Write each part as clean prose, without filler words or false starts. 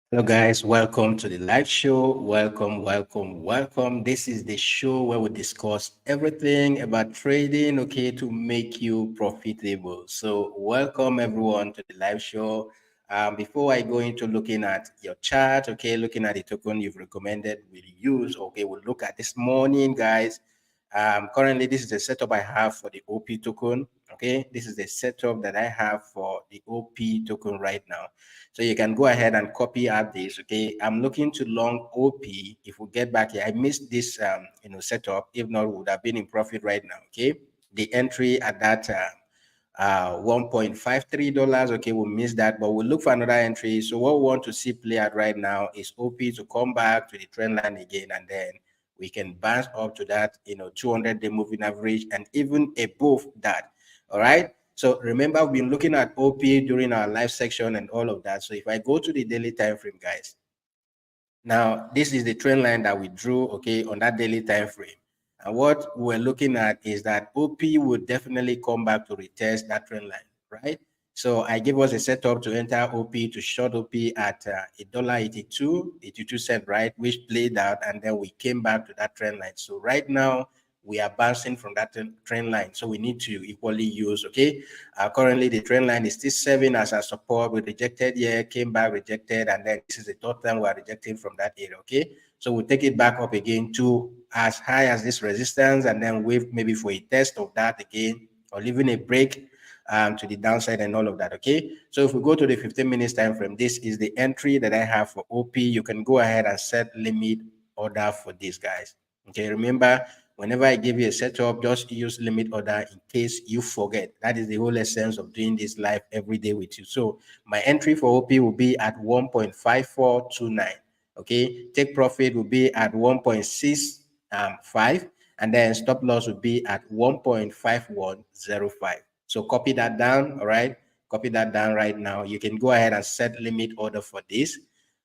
Hello, guys. Welcome to the live show. Welcome. This is the show where we discuss everything about trading, okay, to make you profitable. So, welcome everyone to the live show. Before I go into looking at your chart, okay, looking at the token you've recommended we use, okay, we'll look at this morning, guys. Currently, this is the setup I have for the OP token. Okay, this is the setup that I have for the OP token right now. So you can go ahead and copy out this. Okay, I'm looking to long OP. If we get back here, I missed this setup. If not, we would have been in profit right now. Okay, the entry at that $1.53. Okay, we'll miss that, but we'll look for another entry. So what we want to see play out right now is OP to come back to the trend line again, and then we can bounce up to that 200-day moving average and even above that. All right. So remember, we've been looking at OP during our live section and all of that. So if I go to the daily time frame, guys, now this is the trend line that we drew, okay, on that daily time frame. And what we're looking at is that OP would definitely come back to retest that trend line, right? So I gave us a setup to enter OP to short OP at $1.82, right, which played out, and then we came back to that trend line. So right now we are bouncing from that trend line, so we need to equally use. Okay, currently the trend line is still serving as a support. We rejected here, came back, rejected, and then this is the third time we are rejecting from that area. Okay, so we'll take it back up again to as high as this resistance, and then wait maybe for a test of that again, or leaving a break to the downside and all of that. Okay, so if we go to the 15 minutes time frame, this is the entry that I have for OP. You can go ahead and set limit order for these guys. Okay, remember, whenever I give you a setup, just use limit order in case you forget. That is the whole essence of doing this live every day with you. So my entry for OP will be at 1.5429. Okay, take profit will be at 1.65, and then stop loss will be at 1.5105. So copy that down. All right, copy that down right now. You can go ahead and set limit order for this.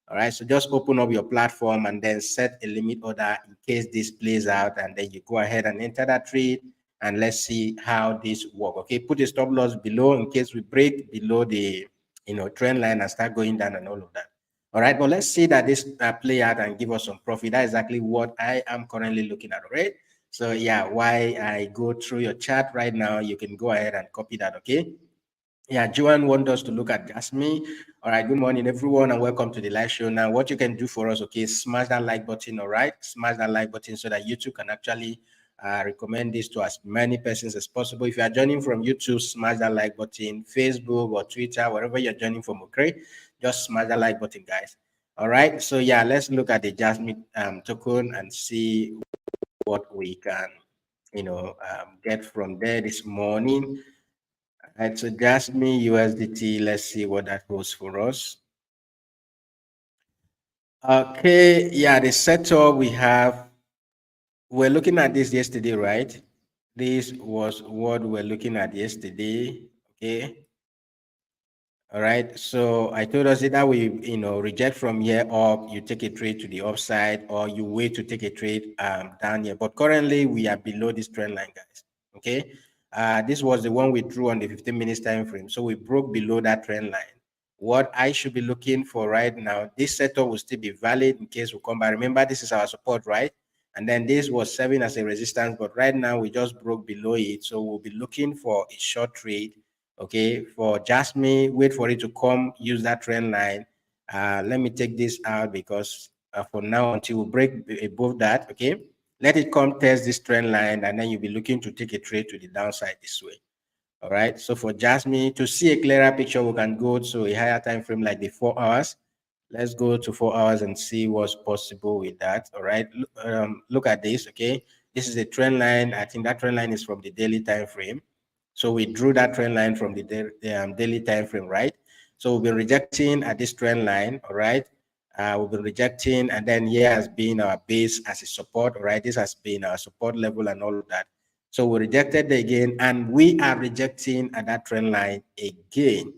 All right, so just open up your platform and then set a limit order in case this plays out, and then you go ahead and enter that trade, and let's see how this work. Okay, put a stop loss below in case we break below the trend line and start going down and all of that. All right, but let's see that this play out and give us some profit. That's exactly what I am currently looking at. All right, so yeah, why I go through your chart right now, you can go ahead and copy that. Okay. Yeah, Joanne wants us to look at Jasmine. All right, good morning, everyone, and welcome to the live show. Now, what you can do for us, okay, smash that like button, all right? Smash that like button so that YouTube can actually recommend this to as many persons as possible. If you are joining from YouTube, smash that like button, Facebook or Twitter, wherever you're joining from, okay? Just smash that like button, guys. All right, so yeah, let's look at the Jasmine token and see what we can, get from there this morning. All right, so Jasmine USDT, let's see what that holds for us. Okay, yeah, the setup we have, we're looking at this yesterday, right? This was what we're looking at yesterday. Okay. All right. So I told us either we, reject from here up, you take a trade to the upside, or you wait to take a trade down here. But currently we are below this trend line, guys. Okay. This was the one we drew on the 15 minutes time frame. So we broke below that trend line. What I should be looking for right now, this setup will still be valid in case we come back. Remember, this is our support, right? And then this was serving as a resistance, but right now we just broke below it. So we'll be looking for a short trade. Okay, for Jasmine, wait for it to come, use that trend line. Let me take this out because for now, until we break above that, okay, let it come test this trend line, and then you'll be looking to take a trade to the downside this way. All right, so for Jasmine, to see a clearer picture, we can go to a higher time frame like the 4 hours. Let's go to 4 hours and see what's possible with that. All right, look at this. Okay, this is a trend line. I think that trend line is from the daily time frame. So we drew that trend line from the daily time frame, right? So we've been rejecting at this trend line. All right, we've been rejecting, and then here has been our base as a support. All right, this has been our support level and all of that. So we rejected again, and we are rejecting at that trend line again.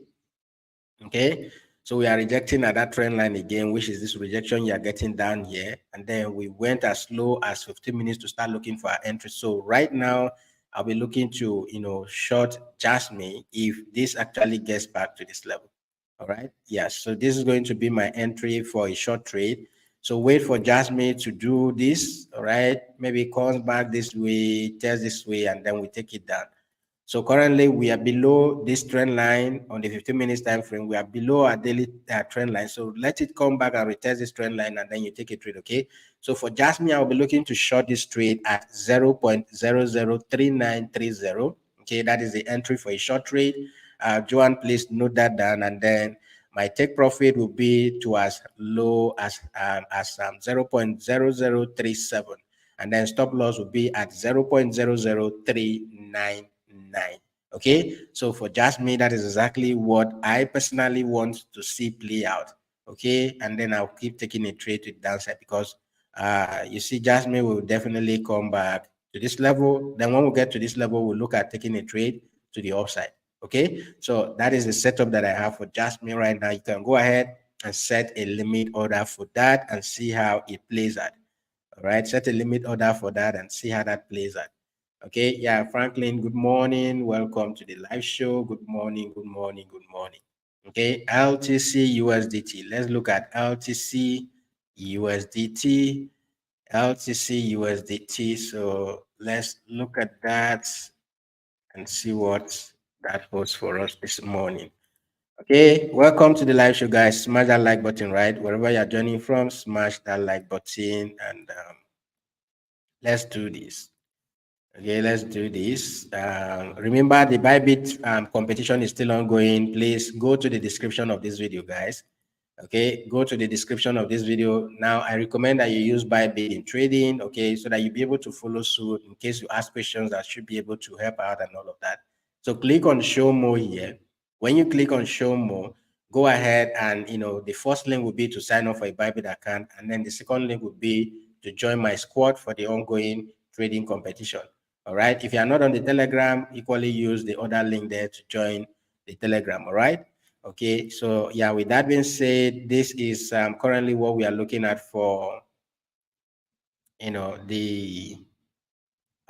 Okay, so we are rejecting at that trend line again, which is this rejection you are getting down here. And then we went as low as 15 minutes to start looking for our entry. So right now, I'll be looking to, short Jasmine if this actually gets back to this level. All right. Yes. So this is going to be my entry for a short trade. So wait for Jasmine to do this. All right. Maybe it comes back this way, test this way, and then we take it down. So currently we are below this trend line on the 15 minutes time frame. We are below our daily trend line. So let it come back and retest this trend line, and then you take a trade. Okay. So for Jasmine, I'll be looking to short this trade at 0.003930. Okay, that is the entry for a short trade. Joanne, please note that down, and then my take profit will be to as low as 0.0037, and then stop loss will be at 0.00399. Okay, so for just me, that is exactly what I personally want to see play out. Okay, and then I'll keep taking a trade to the downside, because you see, Jasmine will definitely come back to this level. Then when we get to this level, we'll look at taking a trade to the upside. Okay, so that is the setup that I have for Jasmine right now. You can go ahead and set a limit order for that and see how it plays out. All right, set a limit order for that and see how that plays out. Okay, yeah, Franklin, good morning. Welcome to the live show. Good morning, good morning, good morning. Okay, LTC USDT. Let's look at LTC USDT. LTC USDT. So let's look at that and see what that holds for us this morning. Okay, welcome to the live show, guys. Smash that like button, right? Wherever you're joining from, smash that like button, and let's do this. Okay, let's do this. Remember, the Bybit competition is still ongoing. Please go to the description of this video, guys. Okay, go to the description of this video. Now, I recommend that you use Bybit in trading, okay, so that you'll be able to follow suit in case you ask questions that should be able to help out and all of that. So click on show more here. When you click on show more, go ahead and, the first link will be to sign up for a Bybit account. And then the second link will be to join my squad for the ongoing trading competition. All right. If you are not on the Telegram, equally use the other link there to join the Telegram. All right. Okay, so yeah, with that being said, this is currently what we are looking at for, the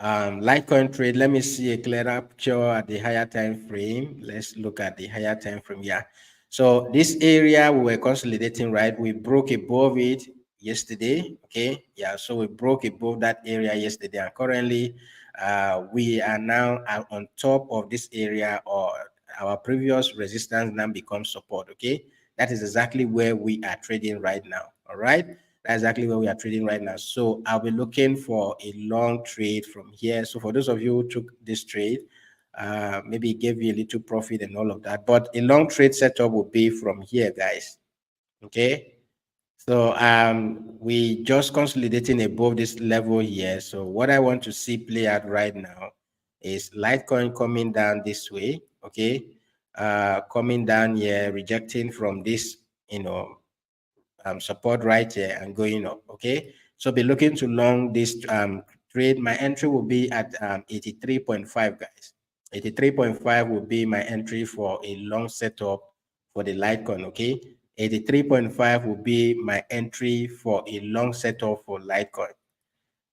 Litecoin trade. Let me see a clearer picture at the higher time frame. Let's look at the higher time frame. Yeah. So this area we were consolidating, right? We broke above it yesterday. Okay. Yeah. So we broke above that area yesterday, and currently we are now on top of this area, or our previous resistance now becomes support. Okay. That is exactly where we are trading right now. All right. That's exactly where we are trading right now. So I'll be looking for a long trade from here. So for those of you who took this trade, maybe it gave you a little profit and all of that. But a long trade setup will be from here, guys. Okay. So we just consolidating above this level here. So what I want to see play out right now is Litecoin coming down this way. Okay. Coming down here, rejecting from this, support right here and going up. Okay, so be looking to long this trade. My entry will be at 83.5, guys. 83.5 will be my entry for a long setup for the Litecoin. Okay, 83.5 will be my entry for a long setup for Litecoin.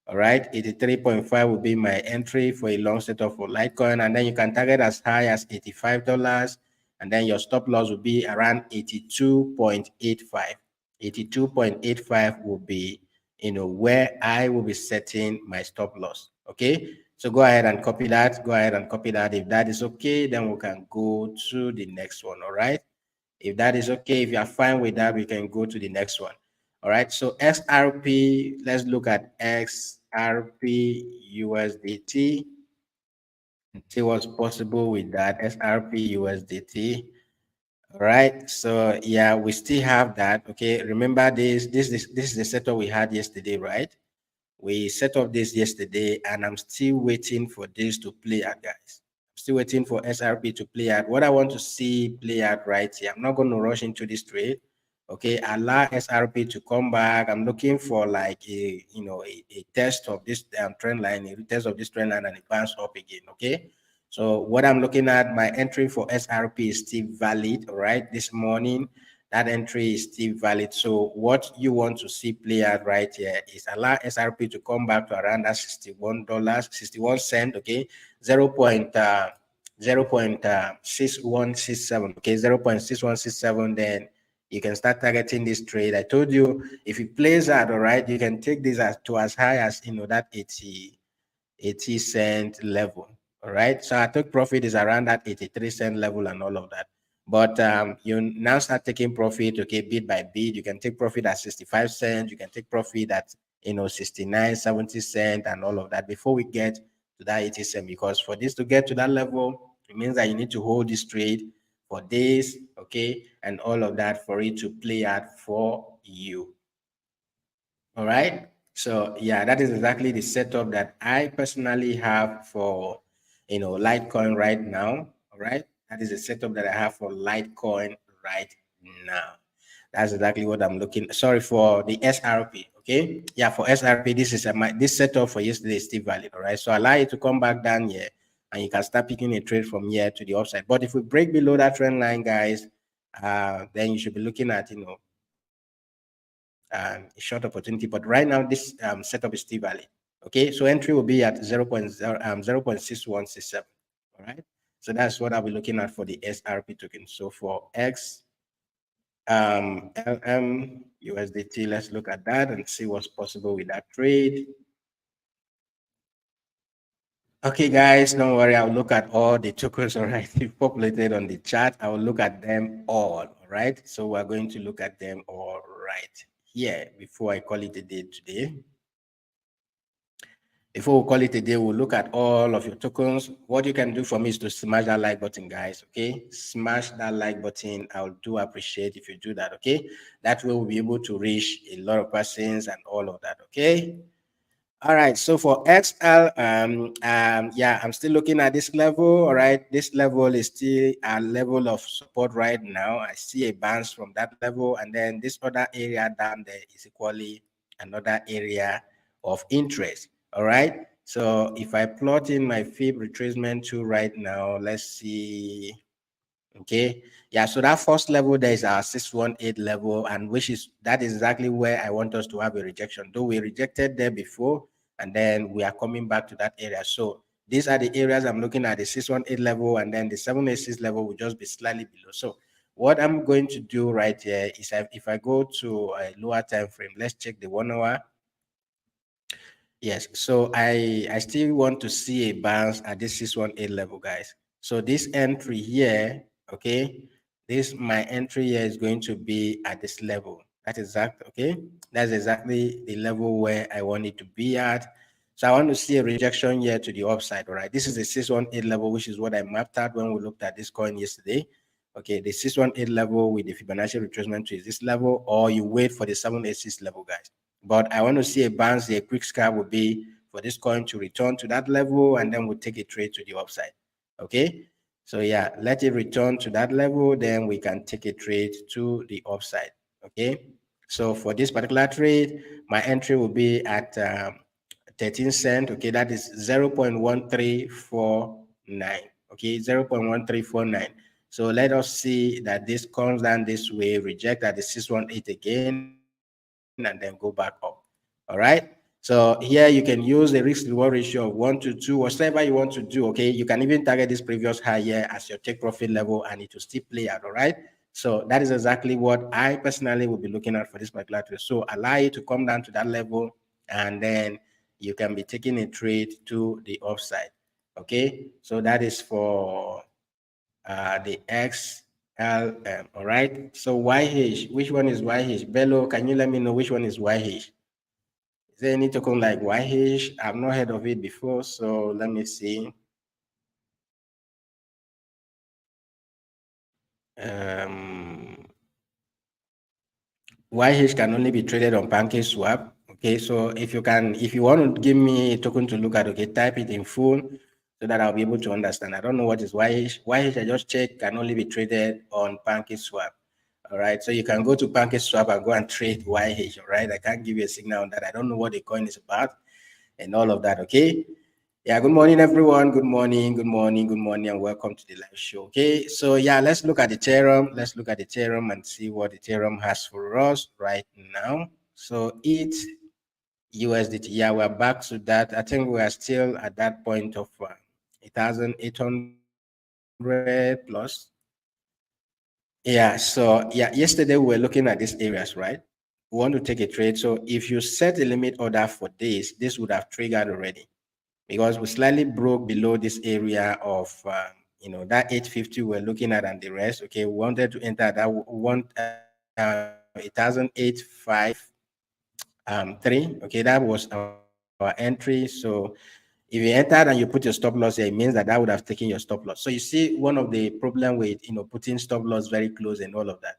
All right, 83.5 will be my entry for a long setup for Litecoin, and then you can target as high as $85, and then your stop loss will be around 82.85. 82.85 will be, where I will be setting my stop loss. Okay, so go ahead and copy that. Go ahead and copy that. If that is okay, then we can go to the next one. All right, if that is okay, if you are fine with that, we can go to the next one. All right, so XRP, let's look at XRP USDT and see what's possible with that. XRP USDT. All right, so yeah, we still have that. Okay, remember this is the setup we had yesterday, right? We set up this yesterday, and I'm still waiting for this to play out, guys. I'm still waiting for SRP to play out. What I want to see play out right here, I'm not going to rush into this trade. Okay, allow SRP to come back. I'm looking for like a test of this trend line, a test of this trend line, and it bounce up again. Okay, so what I'm looking at, my entry for SRP is still valid. All right, this morning that entry is still valid. So what you want to see play out right here is allow SRP to come back to around that $61, 61 cent. Okay, 0.6167. Okay, 0.6167. Then you can start targeting this trade. I told you if it plays out, all right, you can take this to as high as that 80 cent level. All right. So I took profit is around that 83 cent level and all of that. But you now start taking profit, okay, bit by bit. You can take profit at 65 cents. You can take profit at 69, 70 cents and all of that before we get to that 80 cent. Because for this to get to that level, it means that you need to hold this trade for days, okay, and all of that for it to play out for you. All right. So yeah, that is exactly the setup that I personally have for Litecoin right now. All right. That is the setup that I have for Litecoin right now. That's exactly what I'm looking. Sorry for the SRP. Okay. Yeah, for SRP, this is this setup for yesterday is still valid. All right. So allow it to come back down here and you can start picking a trade from here to the upside. But if we break below that trend line, guys, then you should be looking at short opportunity. But right now, this setup is still valid. Okay, so entry will be at 0.6167. All right, so that's what I'll be looking at for the SRP token. So for X, LM, USDT, let's look at that and see what's possible with that trade. Okay, guys, don't worry. I'll look at all the tokens, all right, populated on the chart. I will look at them all right? So we're going to look at them all right here before I call it a day today. Before we call it a day, we'll look at all of your tokens. What you can do for me is to smash that like button, guys, okay? Smash that like button. I do appreciate if you do that, okay? That way we'll be able to reach a lot of persons and all of that, okay? All right, so for XL, yeah, I'm still looking at this level. All right, this level is still a level of support right now. I see a bounce from that level, and then this other area down there is equally another area of interest. All right, so if I plot in my FIB retracement tool right now, let's see. Okay, yeah, so that first level there is our 618 level, and that is exactly where I want us to have a rejection. Though we rejected there before, and then we are coming back to that area. So these are the areas I'm looking at: the 618 level, and then the 786 level will just be slightly below. So what I'm going to do right here is if I go to a lower time frame, let's check the 1 hour. Yes, so I still want to see a bounce at this 618 level, guys. So this entry here, okay, my entry here is going to be at this level. That's exactly the level where I want it to be at. So I want to see a rejection here to the upside. All right, this is the 618 level, which is what I mapped out when we looked at this coin yesterday. Okay, the 618 level with the Fibonacci retracement to this level, or you wait for the 786 level, guys. But I want to see a bounce. A quick scalp would be for this coin to return to that level, and then we'll take a trade to the upside. Okay, so yeah, let it return to that level, then we can take a trade to the upside. Okay, so for this particular trade, my entry will be at 13 cent. Okay, that is 0.1349. Okay, 0.1349. So let us see that this comes down this way, reject at the 618 again, and then go back up. All right. So here you can use a risk reward ratio of 1 to 2, whatever you want to do. Okay, you can even target this previous high here as your take profit level, and it will still play out. All right. So that is exactly what I personally will be looking at for this particular trade. So allow it to come down to that level, and then you can be taking a trade to the upside. Okay. So that is for the XLM. All right. So YH, which one is YH? Bello, can you let me know which one is YH? Is there any token like YH? I've not heard of it before, so let me see. YH can only be traded on PancakeSwap. Okay, so if you want to give me a token to look at, okay, type it in full so that I'll be able to understand. I don't know what is YH. YH, I just checked, can only be traded on PancakeSwap. All right, so you can go to PancakeSwap and go and trade YH. All right, I can't give you a signal on that. I don't know what the coin is about and all of that. Okay. Yeah, good morning, everyone. Good morning, and welcome to the live show. Okay, so yeah, let's look at Ethereum. Let's look at Ethereum and see what Ethereum has for us right now. So it's USDT. Yeah, we're back to that. I think we are still at that point of 1,800. plus. Yeah, so yeah, yesterday we were looking at these areas, right? We want to take a trade. So if you set a limit order for this would have triggered already because we slightly broke below this area of, that 850 we're looking at and the rest. Okay, we wanted to enter that 1,853. Okay, that was our entry. So if you entered and you put your stop loss here, it means that would have taken your stop loss. So you see one of the problem with putting stop loss very close and all of that.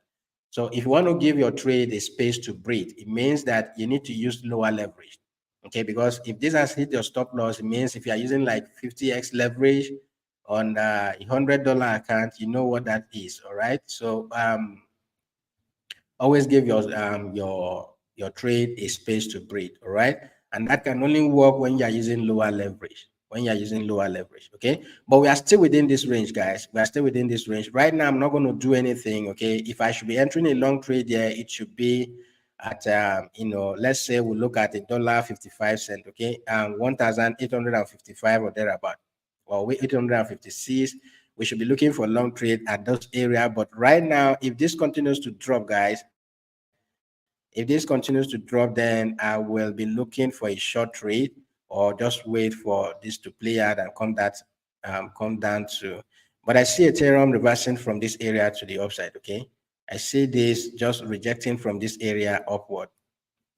So if you want to give your trade a space to breathe, it means that you need to use lower leverage. Okay, because if this has hit your stop loss, it means if you are using like 50x leverage on a $100 account, you know what that is. All right. So always give your trade a space to breathe. All right, and that can only work when you are using lower leverage. Okay, but we are still within this range, guys. We are still within this range right now. I'm not going to do anything. Okay, if I should be entering a long trade there, it should be at let's say we look at $1.55. Okay, 1,855 or thereabout, or 856. We should be looking for long trade at those area. But right now, if this continues to drop, guys, if this continues to drop, then I will be looking for a short trade or just wait for this to play out and come down to. But I see Ethereum reversing from this area to the upside. Okay, I see this just rejecting from this area upward.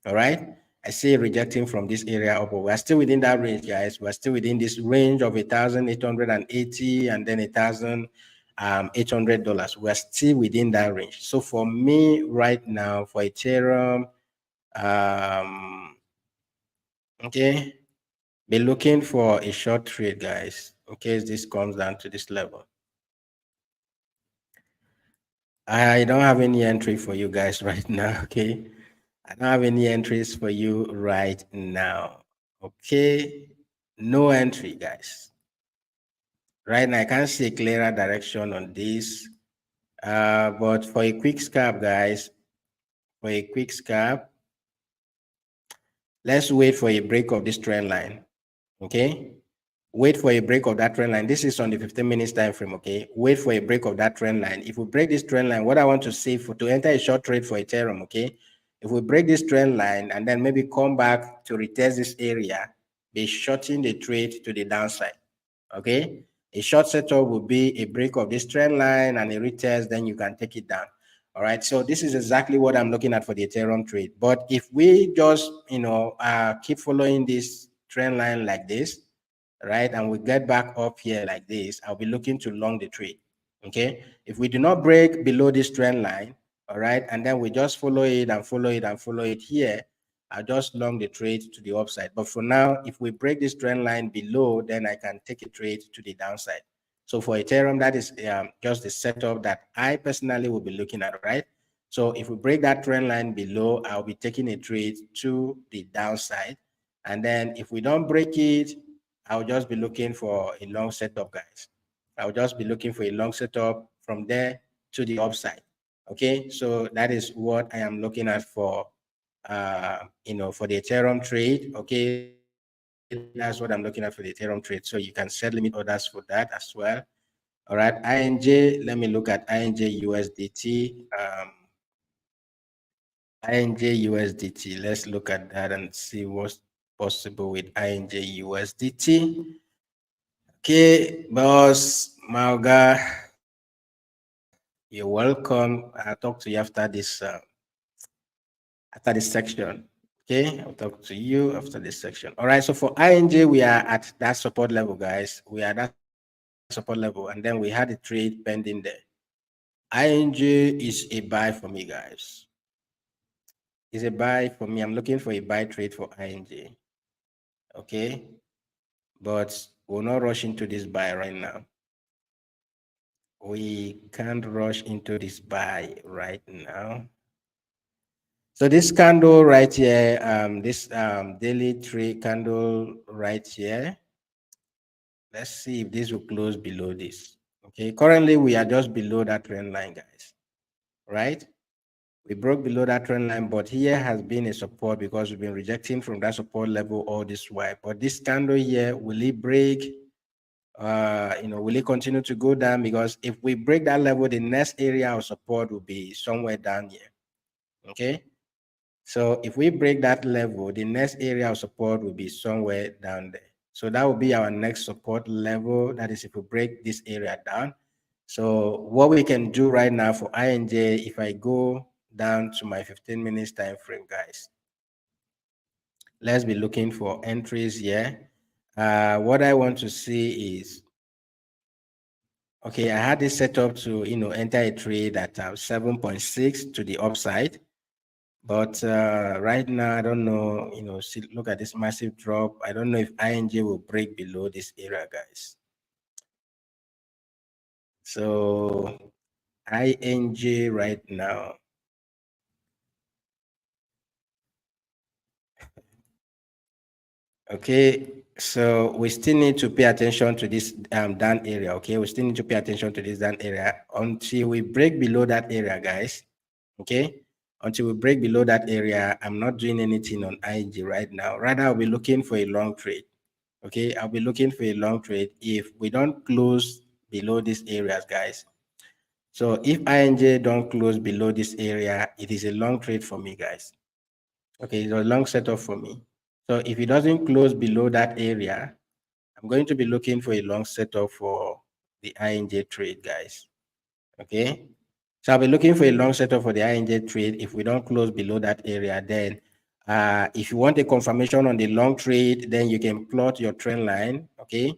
All right. I see rejecting from this area upward. We're still within that range, guys. We're still within this range of 1,880 and then $1,800. We're still within that range. So for me right now, for Ethereum, okay, be looking for a short trade, guys, in case this comes down to this level. I don't have any entry for you guys right now, okay? I don't have any entries for you right now. Okay, no entry, guys. Right now, I can't see a clearer direction on this. But for a quick scalp, guys, let's wait for a break of this trend line. Okay, wait for a break of that trend line. This is on the 15 minutes time frame. Okay, wait for a break of that trend line. If we break this trend line, what I want to see to enter a short trade for Ethereum, okay, if we break this trend line and then maybe come back to retest this area, be shorting the trade to the downside. Okay, a short setup will be a break of this trend line and a retest, then you can take it down. All right, so this is exactly what I'm looking at for the Ethereum trade. But if we just keep following this trend line like this, right, and we get back up here like this, I'll be looking to long the trade. Okay, if we do not break below this trend line, all right, and then we just follow it and follow it and follow it here, I'll just long the trade to the upside. But for now, if we break this trend line below, then I can take a trade to the downside. So for Ethereum, that is just the setup that I personally will be looking at, right? So if we break that trend line below, I'll be taking a trade to the downside. And then if we don't break it, I'll just be looking for a long setup, guys. I'll just be looking for a long setup from there to the upside. Okay, so that is what I am looking at for for the Ethereum trade. Okay, that's what I'm looking at for the Ethereum trade. So you can set limit orders for that as well. All right, INJ, let me look at INJ USDT. INJ USDT. Let's look at that and see what's possible with INJ USDT. Okay, boss Malga, you're welcome. I'll talk to you after this section. Okay, I'll talk to you after this section. All right, so for INJ, we are at that support level, guys. We are at that support level, and then we had a trade pending there. INJ is a buy for me, guys. It's a buy for me. I'm looking for a buy trade for INJ. Okay, but we'll not rush into this buy right now. We can't rush into this buy right now. So this candle right here, this daily trade candle right here, let's see if this will close below this. Okay, currently we are just below that trend line, guys, right? We broke below that trend line, but here has been a support because we've been rejecting from that support level all this while. But this candle here, will it break? will it continue to go down? Because if we break that level, the next area of support will be somewhere down here. Okay. So if we break that level, the next area of support will be somewhere down there. So that will be our next support level. That is if we break this area down. So what we can do right now for INJ, if I go down to my 15 minutes time frame, guys, let's be looking for entries here. What I want to see is, okay, I had this set up to, enter a trade at 7.6 to the upside. But right now, I don't know, see, look at this massive drop. I don't know if INJ will break below this area, guys. So INJ right now. Okay, so we still need to pay attention to this down area. Okay, we still need to pay attention to this down area until we break below that area, guys. Okay, until we break below that area, I'm not doing anything on INJ right now. Rather, I'll be looking for a long trade. Okay, I'll be looking for a long trade if we don't close below these areas, guys. So if INJ don't close below this area, it is a long trade for me, guys. Okay, it's a long setup for me. So if it doesn't close below that area, I'm going to be looking for a long setup for the INJ trade, guys. Okay, so I'll be looking for a long setup for the INJ trade. If we don't close below that area, then if you want a confirmation on the long trade, then you can plot your trend line. Okay,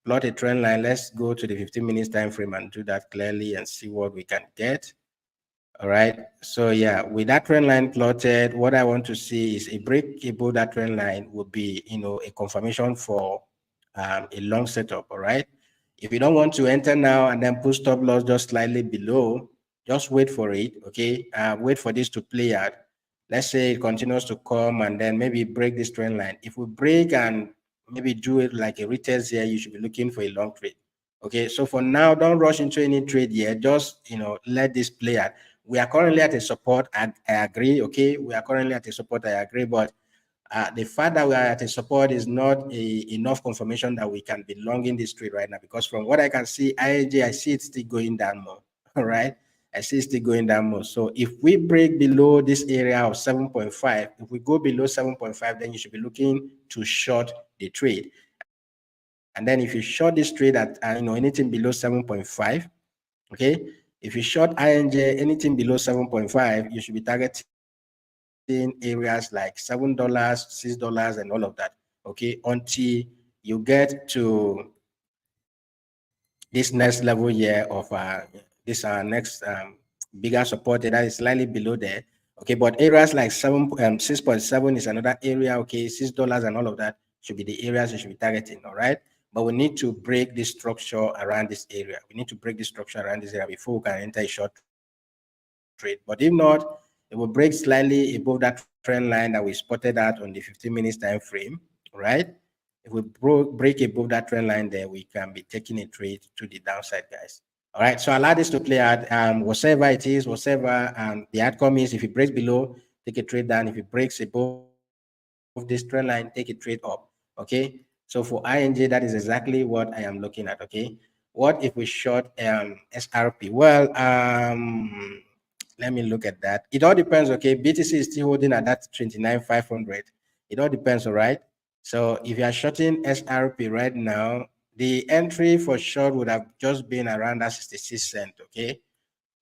plot a trend line. Let's go to the 15 minutes time frame and do that clearly and see what we can get. All right. So yeah, with that trend line plotted, what I want to see is a break above that trend line would be, a confirmation for a long setup. All right. If you don't want to enter now and then put stop loss just slightly below, just wait for it. Okay. Wait for this to play out. Let's say it continues to come and then maybe break this trend line. If we break and maybe do it like a retest here, you should be looking for a long trade. Okay. So for now, don't rush into any trade yet. Just, let this play out. We are currently at a support. I agree. Okay, we are currently at a support. I agree, but the fact that we are at a support is not enough confirmation that we can be long in this trade right now. Because from what I can see, INJ, I see it still going down more. All right, I see it still going down more. So if we break below this area of 7.5, if we go below 7.5, then you should be looking to short the trade. And then if you short this trade at anything below 7.5, okay, if you short INJ anything below 7.5, you should be targeting areas like $7, $6, and all of that. Okay, until you get to this next level here of this next bigger support that is slightly below there. Okay, but areas like 6.7 is another area. Okay, $6 and all of that should be the areas you should be targeting. All right, but we need to break this structure around this area. We need to break this structure around this area before we can enter a short trade. But if not, it will break slightly above that trend line that we spotted out on the 15 minutes time frame, right? If we break above that trend line there, we can be taking a trade to the downside, guys. All right, so allow this to play out. Whatever it is, whatever the outcome is, if it breaks below, take a trade down. If it breaks above this trend line, take a trade up. Okay, so for INJ, that is exactly what I am looking at. Okay, what if we short SRP? Well, let me look at that. It all depends. Okay, BTC is still holding at that 29,500. It all depends. All right. So if you are shorting SRP right now, the entry for short would have just been around that 66 cent. Okay.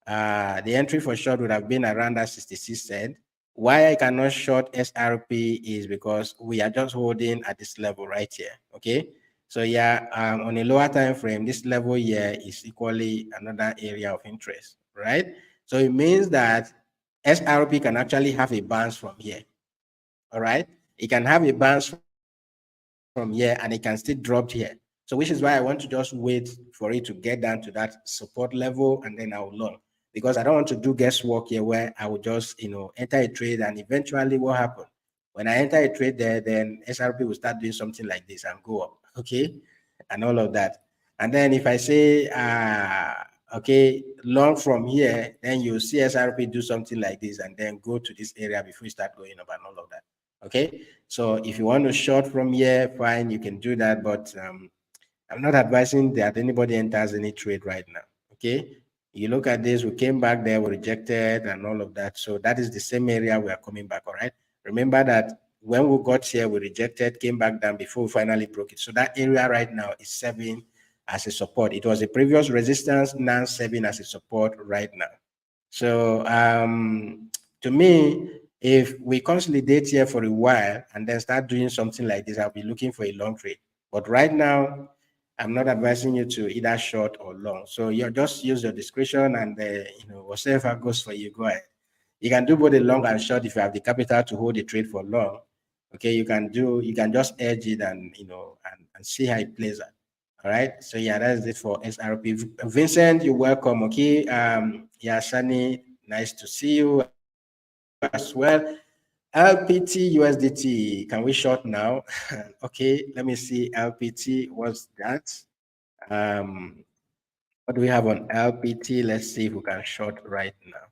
The entry for short would have been around that 66 cent. Why I cannot short SRP is because we are just holding at this level right here. Okay. So yeah, on a lower time frame, this level here is equally another area of interest, right? So it means that SRP can actually have a bounce from here. All right. It can have a bounce from here and it can still drop here. So which is why I want to just wait for it to get down to that support level and then I will long. Because I don't want to do guesswork here where I will just, enter a trade and eventually what happened? When I enter a trade there, then SRP will start doing something like this and go up, okay? And all of that. And then if I say, okay, long from here, then you see SRP do something like this and then go to this area before you start going up and all of that. Okay, so if you want to short from here, fine, you can do that. But I'm not advising that anybody enters any trade right now. Okay. You look at this, we came back there, we rejected and all of that. So that is the same area we are coming back. All right. Remember that when we got here, we rejected, came back down before we finally broke it. So that area right now is serving as a support. It was a previous resistance, now serving as a support right now. So to me, if we consolidate here for a while and then start doing something like this, I'll be looking for a long trade. But right now, I'm not advising you to either short or long. So you just use your discretion and whatever goes for you, go ahead. You can do both a long and short if you have the capital to hold the trade for long. Okay, you can just edge it and and see how it plays out. All right. So yeah, that's it for XRP. Vincent, you're welcome. Okay. Yeah, Shani, nice to see you as well. LPT USDT, can we short now? Okay, let me see. LPT, what's that? What do we have on LPT? Let's see if we can short right now.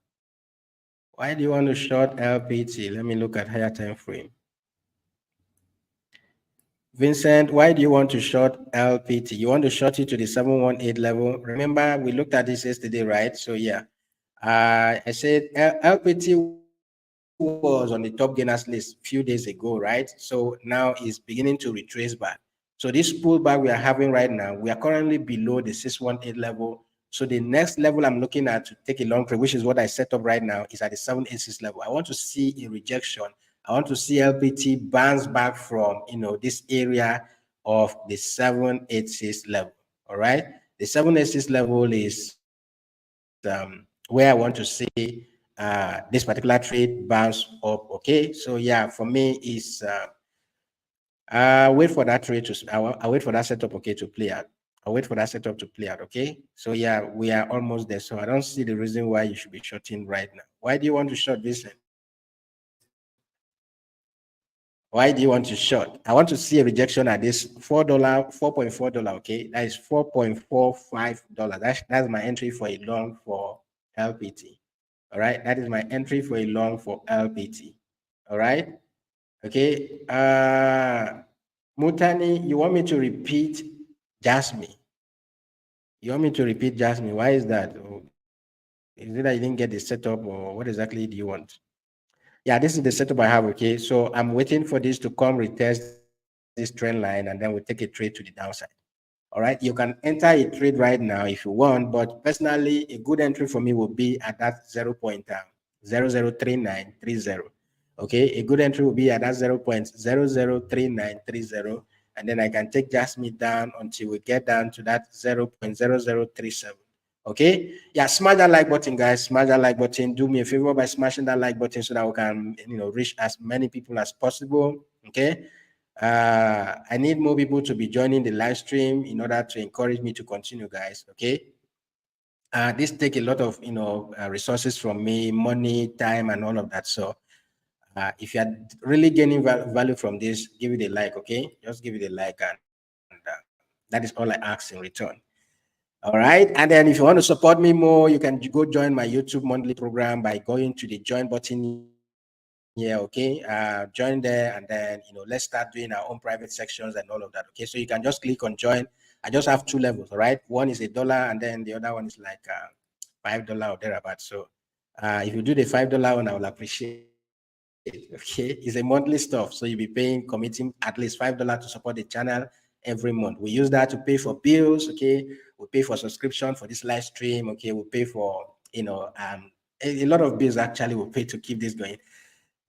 Why do you want to short LPT? Let me look at higher time frame. Vincent, why do you want to short LPT? You want to short it to the 718 level? Remember, we looked at this yesterday, right? So yeah, I said LPT was on the top gainers list a few days ago, right? So now it's beginning to retrace back. So this pullback we are having right now, we are currently below the 618 level. So the next level I'm looking at to take a long trade, which is what I set up right now, is at the 786 level. I want to see a rejection. I want to see LPT bounce back from this area of the 786 level. All right. The 786 level is where I want to see this particular trade bounce up. Okay. So yeah, for me is wait for that trade to I wait for that setup, okay, to play out. I'll wait for that setup to play out. Okay. So yeah, we are almost there. So I don't see the reason why you should be shorting right now. Why do you want to short this? Why do you want to short? I want to see a rejection at this $4.4. Okay, that is $4.45. That's my entry for a long for LPT. All right, that is my entry for a long for LPT. All right. Okay. Mutani, you want me to repeat Jasmine? You want me to repeat Jasmine? Why is that? Is it that you didn't get the setup, or what exactly do you want? Yeah, this is the setup I have. Okay, so I'm waiting for this to come retest this trend line, and then we take a trade to the downside. All right, you can enter a trade right now if you want, but personally, a good entry for me will be at that 0.003930. Okay, a good entry will be at that 0.003930, and then I can take Jasmine down until we get down to that 0.0037. Okay, yeah, smash that like button, guys. Smash that like button. Do me a favor by smashing that like button so that we can reach as many people as possible. Okay. I need more people to be joining the live stream in order to encourage me to continue, guys. Okay. This take a lot of resources from me, money, time, and all of that. So if you are really gaining value from this, give it a like. Okay, just give it a like, and that is all I ask in return. All right. And then if you want to support me more, you can go join my YouTube monthly program by going to the join button here. Okay. Join there, and then let's start doing our own private sections and all of that. Okay. So you can just click on join. I just have two levels. All right. One is $1, and then the other one is like $5 or thereabout. So if you do the $5 one, I will appreciate it. Okay. It's a monthly stuff. So you'll be committing at least $5 to support the channel every month. We use that to pay for bills. Okay. We pay for subscription for this live stream. Okay. We pay for, a lot of bills actually we pay to keep this going.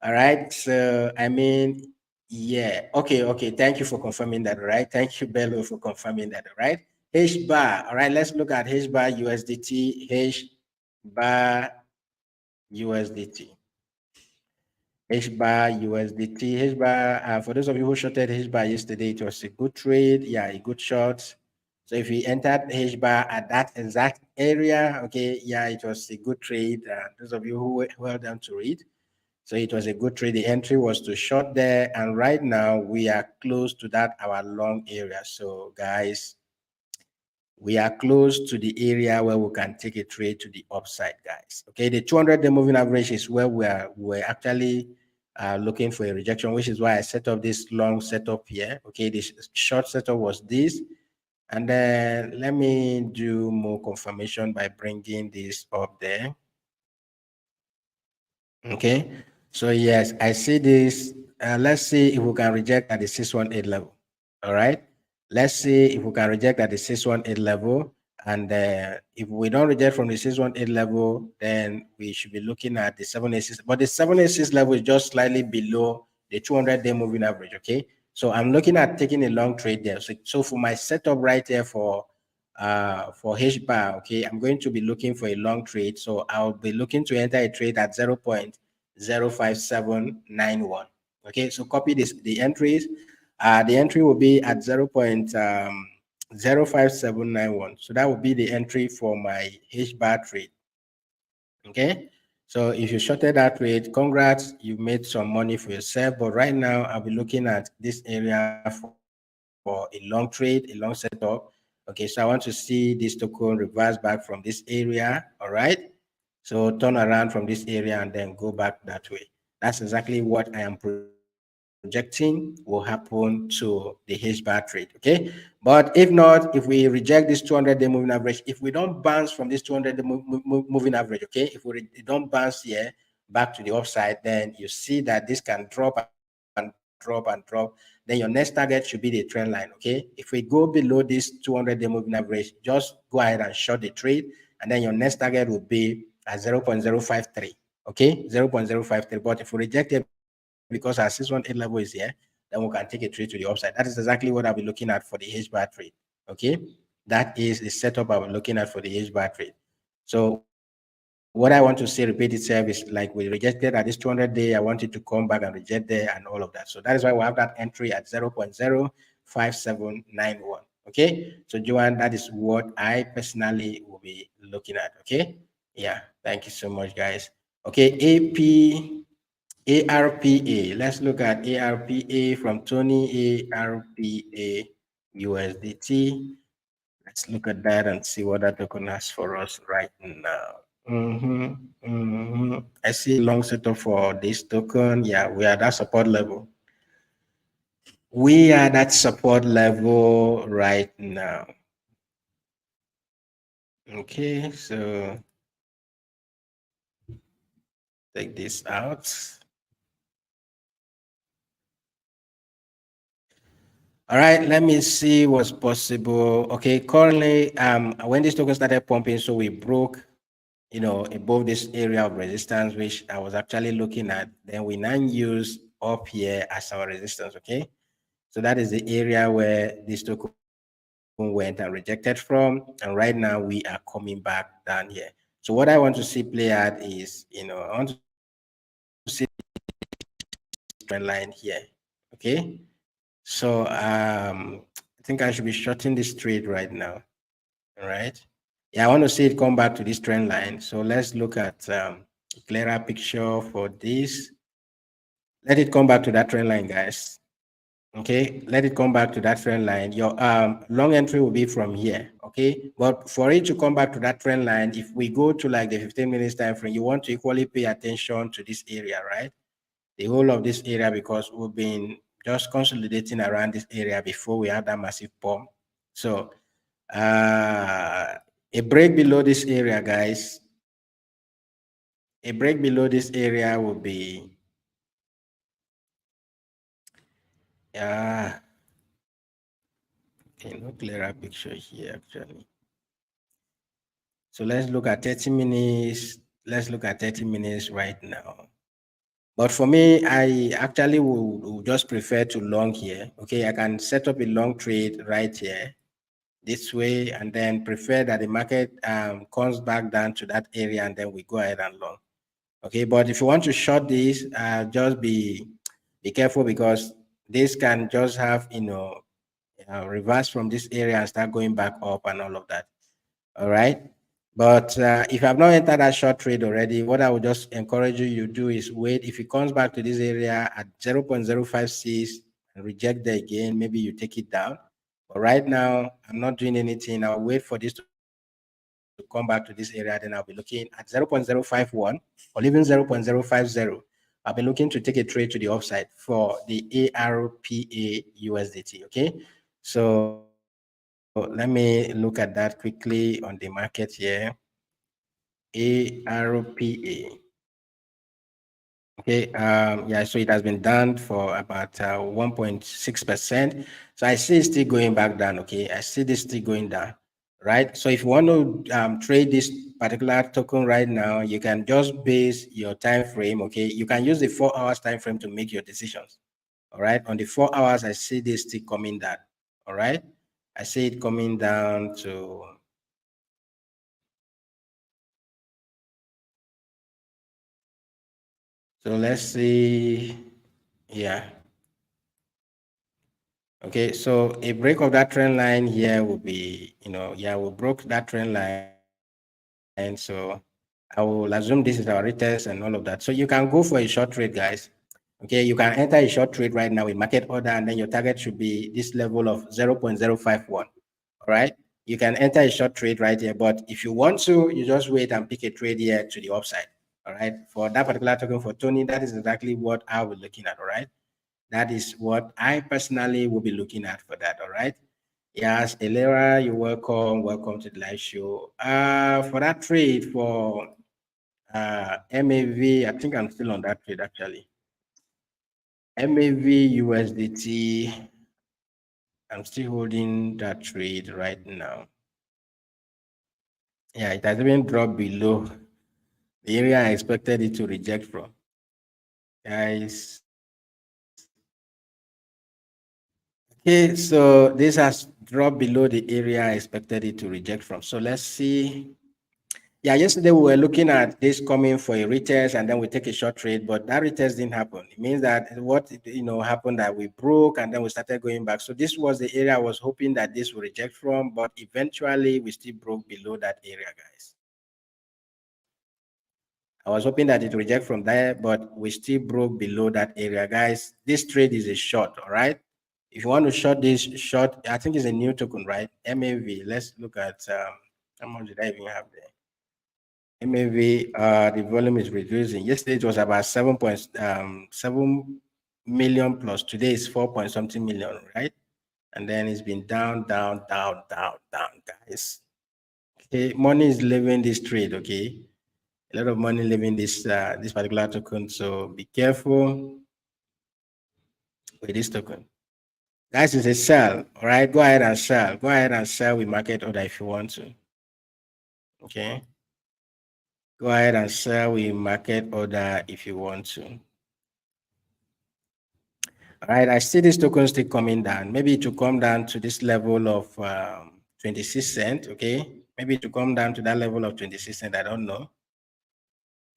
All right. So, I mean, yeah. Okay. Thank you for confirming that. All right. Thank you, Bello, for confirming that. All right. HBAR. All right. Let's look at HBAR USDT. HBAR USDT. HBAR USDT. HBAR, for those of you who shorted HBAR yesterday, it was a good trade. Yeah, a good short. So if you entered HBAR at that exact area, okay, yeah, it was a good trade. Those of you who held on to it. So it was a good trade. The entry was to short there. And right now we are close to that, our long area. So guys, we are close to the area where we can take a trade to the upside, guys. Okay, the 200-day moving average is where we're actually looking for a rejection, which is why I set up this long setup here. Okay, this short setup was this. And then let me do more confirmation by bringing this up there. Okay, so yes, I see this. Let's see if we can reject at the 618 level. All right, let's see if we can reject at the 618 level. And if we don't reject from the 618 level, then we should be looking at the 786. But the 786 level is just slightly below the 200-day moving average. Okay, so I'm looking at taking a long trade there. So for my setup right there for HBAR, okay, I'm going to be looking for a long trade. So I'll be looking to enter a trade at 0.05791. Okay, so copy the entries. The entry will be at 0.05791. So that will be the entry for my HBAR trade. Okay, so if you shorted that trade, congrats, you made some money for yourself. But right now, I'll be looking at this area for a long trade, a long setup. Okay, so I want to see this token reverse back from this area. All right, so turn around from this area and then go back that way. That's exactly what I am projecting will happen to the HBAR trade. Okay, but if not, if we reject this 200-day moving average, if we don't bounce from this 200-day moving average, okay, if we don't bounce here back to the upside, then you see that this can drop and drop and drop. Then your next target should be the trend line. Okay, if we go below this 200-day moving average, just go ahead and short the trade, and then your next target will be at 0.053. Okay, 0.053. But if we reject it because our 618 level is here, then we can take a trade to the upside. That is exactly what I'll be looking at for the HBAR trade. Okay, that is the setup I'll be looking at for the HBAR trade. So what I want to see repeat itself is like we rejected at this 200-day. I want it to come back and reject there and all of that. So that is why we have that entry at 0.05791. Okay, so Joanne, that is what I personally will be looking at. Okay, yeah, thank you so much, guys. Okay, ARPA. Let's look at ARPA from Tony. ARPA USDT. Let's look at that and see what that token has for us right now. I see a long setup for this token. Yeah, we are at that support level. We are at that support level right now. Okay, so take this out. All right, let me see what's possible. Okay, currently, when this token started pumping, so we broke, above this area of resistance, which I was actually looking at. Then we now use up here as our resistance. Okay, so that is the area where this token went and rejected from, and right now we are coming back down here. So what I want to see play out is, I want to see trend line here. Okay, so I think I should be shorting this trade right now. All right. Yeah, I want to see it come back to this trend line. So let's look at a clearer picture for this. Let it come back to that trend line, guys. Okay, let it come back to that trend line. Your long entry will be from here. Okay, but for it to come back to that trend line, if we go to like the 15 minutes time frame, you want to equally pay attention to this area, right? The whole of this area, because we've been just consolidating around this area before we had that massive pump. So a break below this area, guys. A break below this area will be okay, no clearer picture here actually. So let's look at 30 minutes. Let's look at 30 minutes right now. But for me, I actually would just prefer to long here. Okay, I can set up a long trade right here this way, and then prefer that the market comes back down to that area, and then we go ahead and long. Okay, but if you want to short this, just be careful, because this can just have reverse from this area and start going back up and all of that. All right. But if you have not entered that short trade already, what I would just encourage you to do is wait. If it comes back to this area at 0.056 and reject it again, maybe you take it down. But right now, I'm not doing anything. I'll wait for this to come back to this area. Then I'll be looking at 0.051 or even 0.050. I'll be looking to take a trade to the upside for the ARPA USDT. Okay. So let me look at that quickly on the market here. ARPA. Okay, yeah, so it has been down for about 1.6%. So I see it's still going back down. Okay, I see this still going down, right? So if you want to trade this particular token right now, you can just base your time frame. Okay, you can use the 4 hours time frame to make your decisions. All right, on the 4 hours, I see this still coming down. All right, I see it coming down to. So let's see, yeah. Okay, so a break of that trend line here will be, yeah, we broke that trend line. So I will assume this is our retest and all of that. So you can go for a short trade, guys. Okay, you can enter a short trade right now in market order, and then your target should be this level of 0.051. All right, you can enter a short trade right here, but if you want to, you just wait and pick a trade here to the upside. All right, for that particular token for Tony, that is exactly what I was looking at. All right. That is what I personally will be looking at for that. All right. Yes, Elera, you're welcome. Welcome to the live show. For that trade for MAV, I think I'm still on that trade actually. MAV USDT, I'm still holding that trade right now. Yeah, it has even dropped below the area I expected it to reject from. Guys, okay, so this has dropped below the area I expected it to reject from. So let's see. Yeah, yesterday we were looking at this coming for a retest and then we take a short trade, but that retest didn't happen. It means that what happened that we broke and then we started going back. So this was the area I was hoping that this would reject from, but eventually we still broke below that area, guys. I was hoping that it would reject from there, but we still broke below that area, guys. This trade is a short, all right? If you want to short this short, I think it's a new token, right? MAV. Let's look at how much did I even have there? MAV, the volume is reducing. Yesterday it was about 7.7 million plus. Today is 4 point something million, right? And then it's been down, down, down, down, down, guys. Okay, money is leaving this trade. Okay, a lot of money leaving this this particular token. So be careful with this token. Guys, it's a sell. All right, go ahead and sell. Go ahead and sell with market order if you want to. Okay. Go ahead and sell with market order if you want to. All right, I see this token still coming down. Maybe it will come down to this level of 26 cents, okay? Maybe it will come down to that level of 26 cents, I don't know.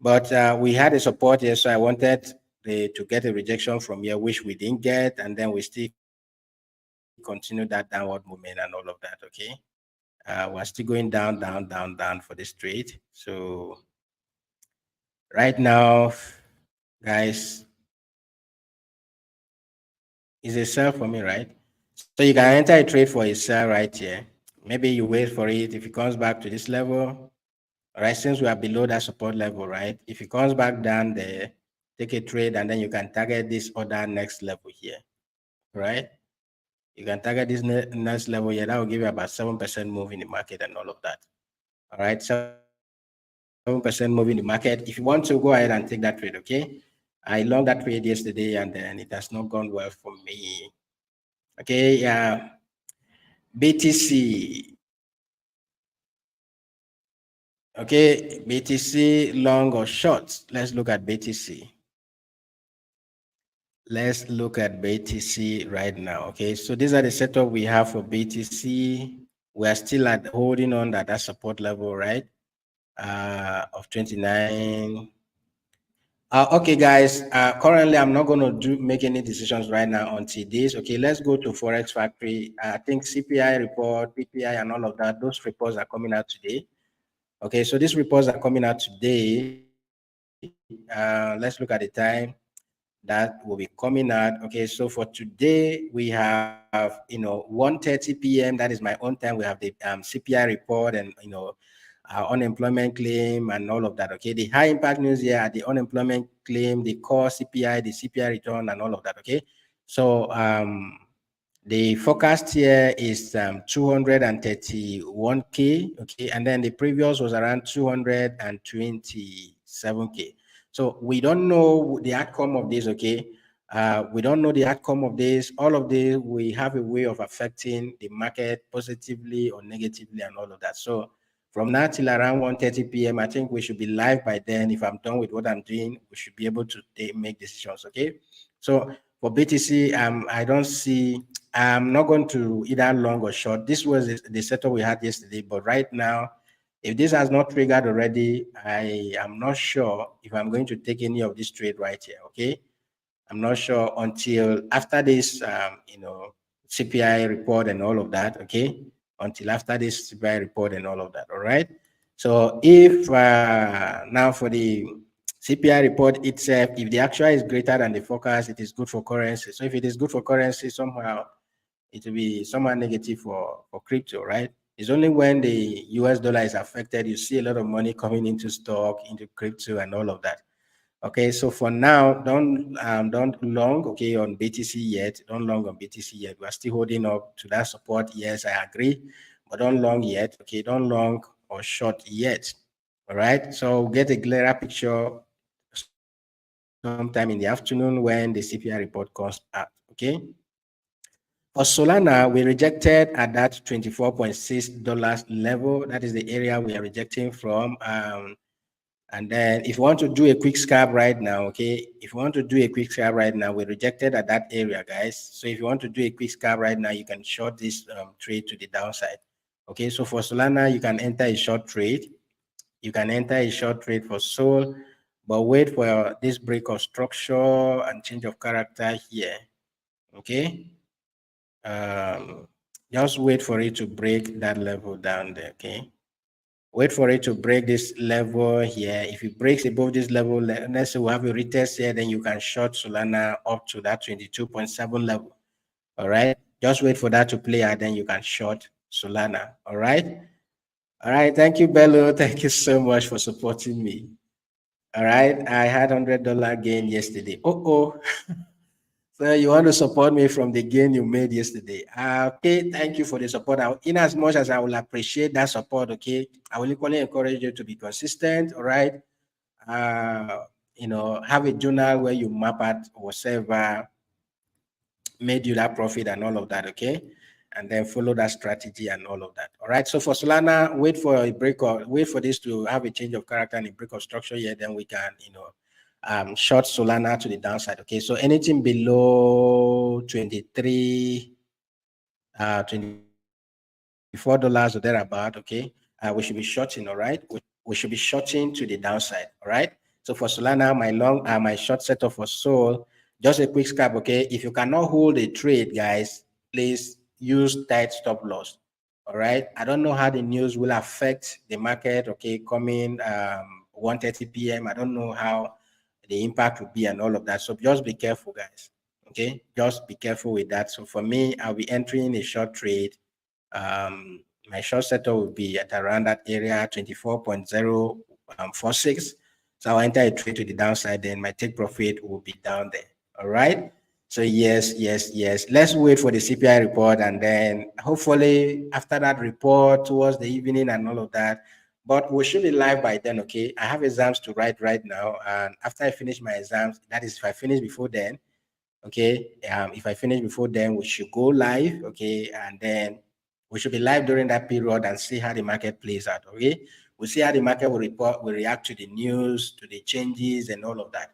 But we had a support here, so I wanted to get a rejection from here, which we didn't get, and then we still continue that downward movement and all of that, okay? We're still going down, down, down, down for this trade. So right now, guys, is a sell for me, right? So you can enter a trade for a sell right here. Maybe you wait for it. If it comes back to this level, all right, since we are below that support level, right? If it comes back down there, take a trade and then you can target this other next level here, right? You can target this next level here. That will give you about 7% move in the market and all of that. All right, 7% move in the market. If you want to, go ahead and take that trade, okay? I long that trade yesterday and then it has not gone well for me. Okay, yeah. BTC. Okay, BTC long or short. Let's look at BTC. Let's look at BTC right now. Okay, so these are the setup we have for BTC. We are still at holding on at that support level, right? Of 29. Okay, guys. Currently, I'm not going to make any decisions right now until this. Okay, let's go to Forex Factory. I think CPI report, PPI, and all of that. Those reports are coming out today. Okay, so these reports are coming out today. Let's look at the time that will be coming out. Okay, so for today we have 1:30 p.m. That is my own time. We have the CPI report and our unemployment claim and all of that. Okay, the high impact news here are the unemployment claim, the core CPI, the CPI return, and all of that. Okay, so The forecast here is 231K, okay, and then the previous was around 227K. So we don't know the outcome of this, okay. We don't know the outcome of this. All of this, we have a way of affecting the market positively or negatively and all of that. So from now till around 1:30 p.m., I think we should be live by then. If I'm done with what I'm doing, we should be able to make decisions, okay. So for BTC, I don't see, I'm not going to either long or short. This was the setup we had yesterday, but right now, if this has not triggered already, I am not sure if I'm going to take any of this trade right here, okay? I'm not sure until after this, CPI report and all of that, okay? Until after this CPI report and all of that, all right? So if now for the CPI report itself, if the actual is greater than the forecast, it is good for currency. So if it is good for currency, somehow it will be somehow negative for crypto, right? It's only when the US dollar is affected, you see a lot of money coming into stock, into crypto and all of that. Okay, so for now, don't long, okay, on BTC yet. Don't long on BTC yet. We are still holding up to that support. Yes, I agree, but don't long yet. Okay, don't long or short yet. All right. So get a clearer picture sometime in the afternoon when the CPI report comes out. Okay. For Solana, we rejected at that $24.6 level. That is the area we are rejecting from. And then if you want to do a quick scalp right now, okay, if you want to do a quick scalp right now, we rejected at that area, guys. So if you want to do a quick scalp right now, you can short this trade to the downside. Okay, so for Solana, you can enter a short trade. You can enter a short trade for Sol, but wait for this break of structure and change of character here. Okay, just wait for it to break that level down there. Okay. Wait for it to break this level here. If it breaks above this level, let's say we have a retest here, then you can short Solana up to that 22.7 level. All right. Just wait for that to play out, then you can short Solana. All right. All right. Thank you, Bello. Thank you so much for supporting me. All right. I had $100 gain yesterday. Oh. So you want to support me from the gain you made yesterday. Okay, thank you for the support. In as much as I will appreciate that support, okay, I will equally encourage you to be consistent, all right? Have a journal where you map out whatever made you that profit and all of that, okay? And then follow that strategy and all of that. All right. So for Solana, wait for a break or wait for this to have a change of character and a break of structure here. Then we can, short Solana to the downside. Okay. So anything below 23, $24 or thereabout. Okay. We should be shorting. All right. We should be shorting to the downside. All right. So for Solana, my short setup for Sol, just a quick scalp. Okay. If you cannot hold a trade, guys, please use tight stop loss. All right. I don't know how the news will affect the market. Okay. Coming 1:30 p.m. I don't know how the impact will be and all of that. So just be careful, guys. Okay. Just be careful with that. So for me, I'll be entering a short trade. My short setup will be at around that area, 24.046. So I'll enter a trade to the downside, then my take profit will be down there. All right. So yes. Let's wait for the CPI report, and then hopefully after that report towards the evening and all of that. But we should be live by then, okay? I have exams to write right now, and after I finish my exams, that is if I finish before then, okay? If I finish before then, we should go live, okay? And then we should be live during that period and see how the market plays out, okay? We'll see how the market will react to the news, to the changes and all of that.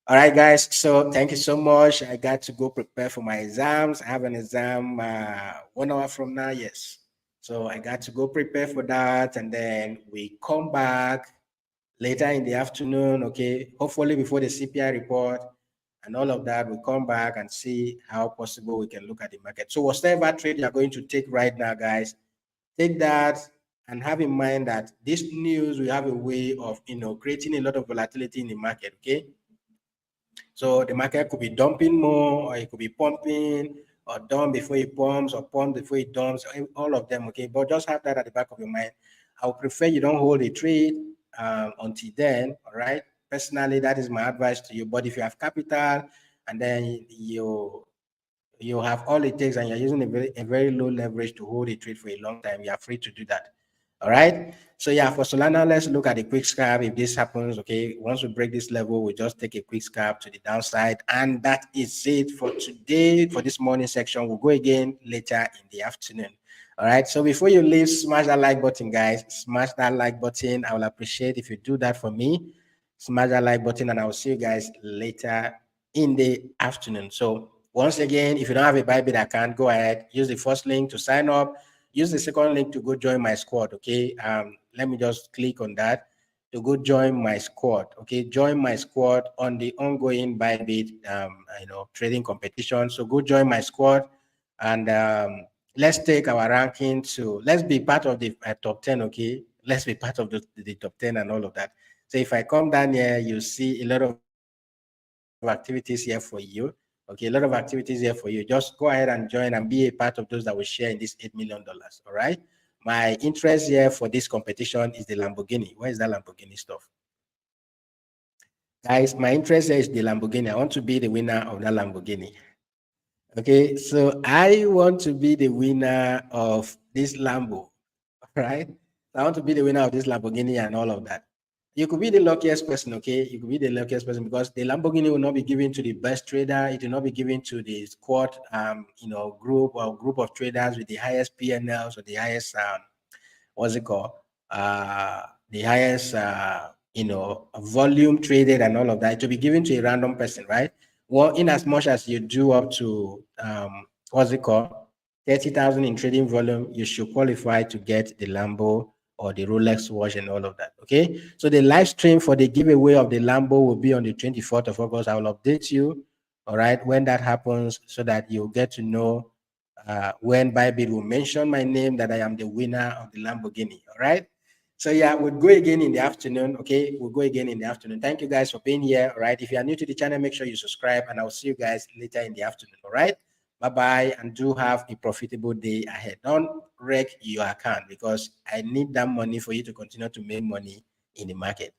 All right, guys. So thank you so much. I got to go prepare for my exams. I have an exam 1 hour from now. Yes. So I got to go prepare for that. And then we come back later in the afternoon. Okay. Hopefully before the CPI report and all of that, we come back and see how possible we can look at the market. So whatever trade you're going to take right now, guys, take that and have in mind that this news will have a way of, creating a lot of volatility in the market. Okay. So the market could be dumping more, or it could be pumping, or dump before it pumps, or pump before it dumps, all of them, okay? But just have that at the back of your mind. I would prefer you don't hold a trade until then, all right? Personally, that is my advice to you. But if you have capital and then you have all it takes and you're using a very low leverage to hold a trade for a long time, you are free to do that. All right. So yeah, for Solana, let's look at the quick scalp. If this happens, okay, once we break this level, we just take a quick scalp to the downside. And that is it for today. For this morning section, we'll go again later in the afternoon. All right. So before you leave, smash that like button, guys. Smash that like button. I will appreciate if you do that for me. Smash that like button, and I will see you guys later in the afternoon. So once again, if you don't have a Bybit account, go ahead, use the first link to sign up. Use the second link to go join my squad. Okay. Let me just click on that to go join my squad. Okay. Join my squad on the ongoing Bybit, trading competition. So go join my squad, and let's take our ranking to, let's be part of the top 10. Okay. Let's be part of the top 10 and all of that. So if I come down here, you see a lot of activities here for you. Okay, a lot of activities here for you. Just go ahead and join and be a part of those that will share in this $8 million. All right. My interest here for this competition is the Lamborghini. Where is that Lamborghini stuff? Guys, my interest here is the Lamborghini. I want to be the winner of that Lamborghini. Okay, so I want to be the winner of this Lambo, right? I want to be the winner of this Lamborghini and all of that. You could be the luckiest person, okay? You could be the luckiest person because the Lamborghini will not be given to the best trader. It will not be given to the squad, group or group of traders with the highest PNLs or the highest, what's it called? The highest, volume traded and all of that. It will be given to a random person, right? Well, in as much as you do up to, what's it called? 30,000 in trading volume, you should qualify to get the Lambo or the Rolex watch and all of that. Okay. So the live stream for the giveaway of the Lambo will be on the 24th of August. I will update you, all right, when that happens, so that you'll get to know when Bybit will mention my name that I am the winner of the Lamborghini. All right. So yeah, we'll go again in the afternoon. Okay, we'll go again in the afternoon. Thank you guys for being here. All right. If you are new to the channel, make sure you subscribe, and I'll see you guys later in the afternoon. All right. Bye-bye, and do have a profitable day ahead. Don't wreck your account, because I need that money for you to continue to make money in the market.